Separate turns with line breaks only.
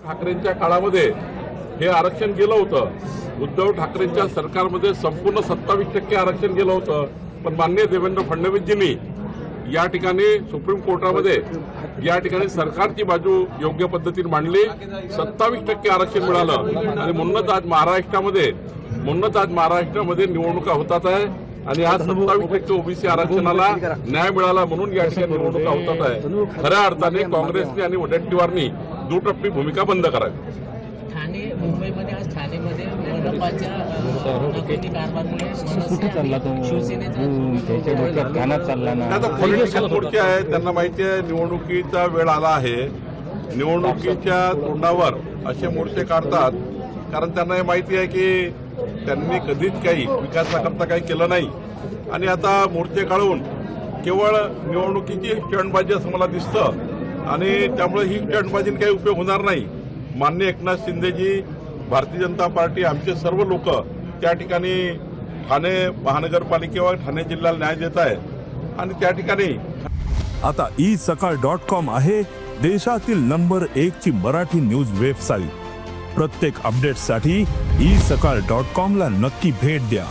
ठाकरेंच्या काळामध्ये हे आरक्षण गेलं होतं। उद्धव ठाकरेंच्या सरकारमध्ये संपूर्ण 27% आरक्षण गेलं होतं, पण माननीय देवेंद्र फडणवीसजींनी या ठिकाणी सुप्रीम कोर्टामध्ये या ठिकाणी सरकारची बाजू योग्य पद्धतीने मांडली। 27% आरक्षण मिळालं आणि म्हणूनच आज महाराष्ट्रामध्ये निवडणुका होतात आहे आणि आज 27% ओबीसी आरक्षणाला न्याय मिळाला म्हणून या ठिकाणी निवडणुका होतात आहे। खऱ्या अर्थाने काँग्रेसने आणि वडेट्टीवारनी दुटप्पी भूमिका बंद करावी।
ठाणे मुंबईमध्ये आज ठाणेमध्ये मनपाच्या नकली कारभारामुळे
आता पॉलिटिकल मोर्चे आहे, त्यांना माहिती आहे निवडणुकीचा वेळ आला आहे। निवडणुकीच्या तोंडावर असे मोर्चे काढतात कारण त्यांना हे माहिती आहे की त्यांनी कधीच काही विकासाकरता काही केलं नाही आणि आता मोर्चे काढून केवळ निवडणुकीची स्टंटबाजी असं मला दिसतं आणि त्यामुळे ही स्टंटबाजीने काही उपयोग होणार नाही। माननीय एकनाथ शिंदेजी, भारतीय जनता पार्टी, आमचे सर्व लोक त्या ठिकाणी ठाणे महानगरपालिकेवर ठाणे जिल्ह्याला न्याय देत आहे आणि त्या ठिकाणी
आता isakal.com आहे देशातील नंबर 1 ची मराठी न्यूज वेबसाईट। प्रत्येक अपडेटसाठी isakal.com ला नक्की भेट द्या।